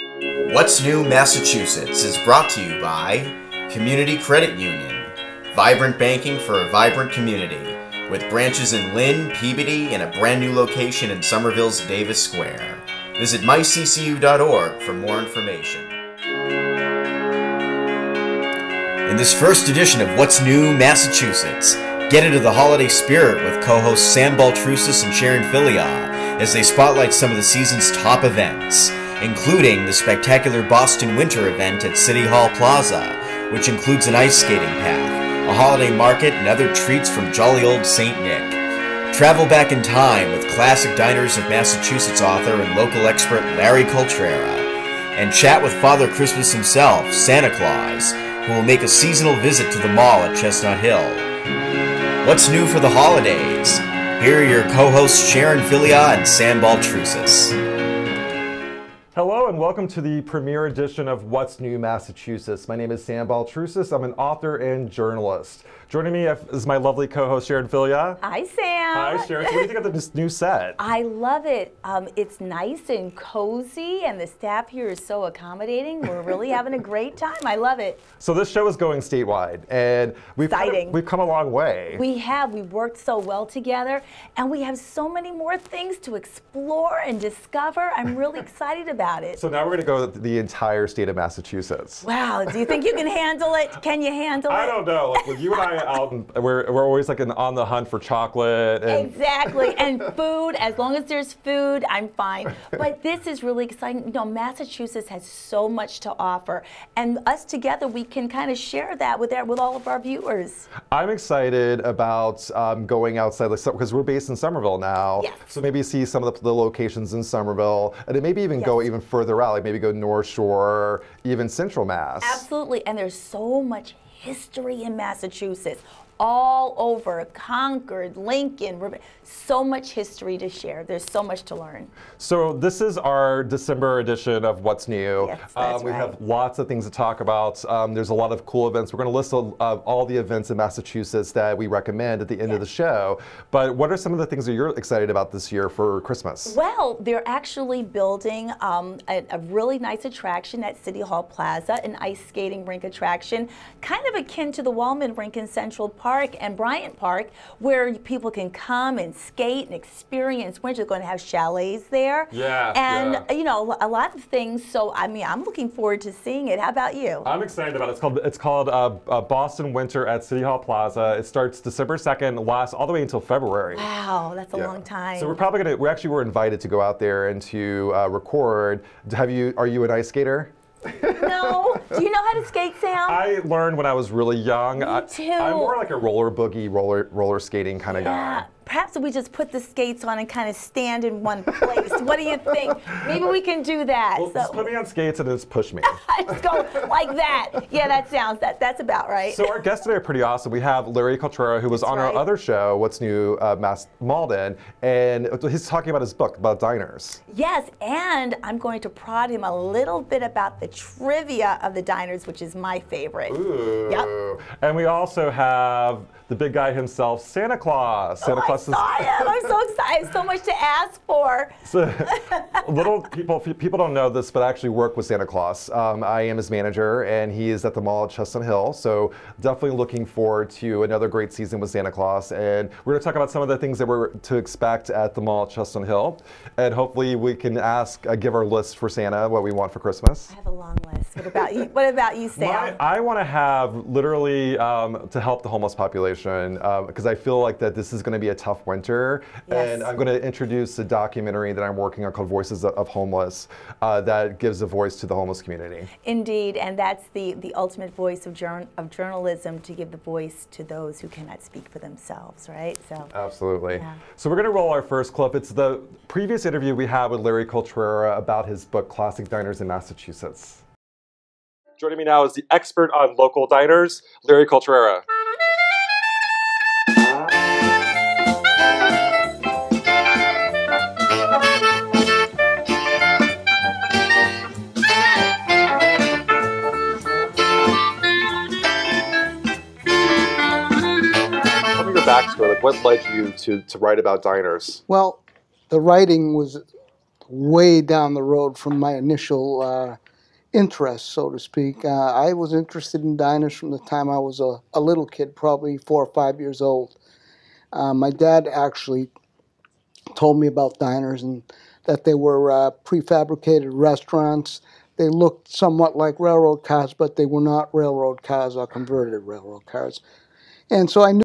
What's New Massachusetts is brought to you by Community Credit Union, vibrant banking for a vibrant community, with branches in Lynn, Peabody, and a brand new location in Somerville's Davis Square. Visit myccu.org for more information. In this first edition of What's New Massachusetts, get into the holiday spirit with co-hosts Sam Baltrusis and Sharon Filia as they spotlight some of the season's top events, including the spectacular Boston Winter event at City Hall Plaza, which includes an ice skating path, a holiday market, and other treats from jolly old St. Nick. Travel back in time with Classic Diners of Massachusetts author and local expert Larry Coltrera, and chat with Father Christmas himself, Santa Claus, who will make a seasonal visit to the mall at Chestnut Hill. What's new for the holidays? Here are your co-hosts Sharon Filia and Sam Baltrusis. Hello and welcome to the premiere edition of What's New Massachusetts. My name is Sam Baltrusis. I'm an author and journalist. Joining me is my lovely co-host Sharon Filia. Hi, Sam. Hi, Sharon. So what do you think of this new set? I love it. It's nice and cozy, and the staff here is so accommodating. We're really having a great time. I love it. So this show is going statewide, and we've come a long way. We have. We've worked so well together, and we have so many more things to explore and discover. I'm really excited about it. So now we're going to go the entire state of Massachusetts. Wow. Do you think you can handle it? Can you handle it? I don't know. Like with you and I out, and we're always like on the hunt for chocolate. And exactly. And food. As long as there's food, I'm fine. But this is really exciting. You know, Massachusetts has so much to offer, and us together, we can kind of share that with all of our viewers. I'm excited about going outside, because we're based in Somerville now. Yes. So maybe see some of the locations in Somerville, and then maybe even go even further out, like maybe go North Shore, even Central Mass. Absolutely, and there's so much history in Massachusetts. All over, Concord, Lincoln, so much history to share. There's so much to learn. So this is our December edition of What's New. Yes, that's we right. have lots of things to talk about. There's a lot of cool events. We're going to list all the events in Massachusetts that we recommend at the end of the show. But what are some of the things that you're excited about this year for Christmas? Well, they're actually building a really nice attraction at City Hall Plaza, an ice skating rink attraction, kind of akin to the Wallman Rink in Central Park and Bryant Park, where people can come and skate and experience winter. They're going to have chalets there. Yeah. And, you know, a lot of things. So, I mean, I'm looking forward to seeing it. How about you? I'm excited about it. It's called Boston Winter at City Hall Plaza. It starts December 2nd, lasts all the way until February. Wow, that's a long time. So we're probably going to, we were invited to go out there and to record. Are you an ice skater? No. Do you know how to skate, Sam? I learned when I was really young. Me too. I'm more like a roller boogie, roller skating kind of guy. Perhaps we just put the skates on and kind of stand in one place. What do you think? Maybe we can do that. Well, just put me on skates and just push me. Just go like that. Yeah, that's about right. So our guests today are pretty awesome. We have Larry Coltrera, who was on our other show, What's New Malden, and he's talking about his book about diners. Yes, and I'm going to prod him a little bit about the trivia of the diners, which is my favorite. Ooh. Yep. And we also have the big guy himself, Santa Claus. Santa Claus is... I'm so excited. I have so much to ask for. So, people don't know this, but I actually work with Santa Claus. I am his manager, and he is at the mall at Chestnut Hill. So definitely looking forward to another great season with Santa Claus. And we're going to talk about some of the things that we're to expect at the mall at Chestnut Hill. And hopefully we can give our list for Santa, what we want for Christmas. I have a long list. What about you? What about you, Sam? I want to have literally to help the homeless population, because I feel like that this is going to be a tough winter. Yes. And I'm going to introduce a documentary that I'm working on called Voices of Homeless that gives a voice to the homeless community. Indeed, and that's the ultimate voice of journalism, to give the voice to those who cannot speak for themselves, right? So absolutely. Yeah. So we're going to roll our first clip. It's the previous interview we had with Larry Coltrera about his book, Classic Diners in Massachusetts. Joining me now is the expert on local diners, Larry Coltrera. Backstory, like what led you to write about diners? Well, the writing was way down the road from my initial interest, so to speak. I was interested in diners from the time I was a little kid, probably 4 or 5 years old. My dad actually told me about diners and that they were prefabricated restaurants. They looked somewhat like railroad cars, but they were not railroad cars or converted railroad cars. And so I knew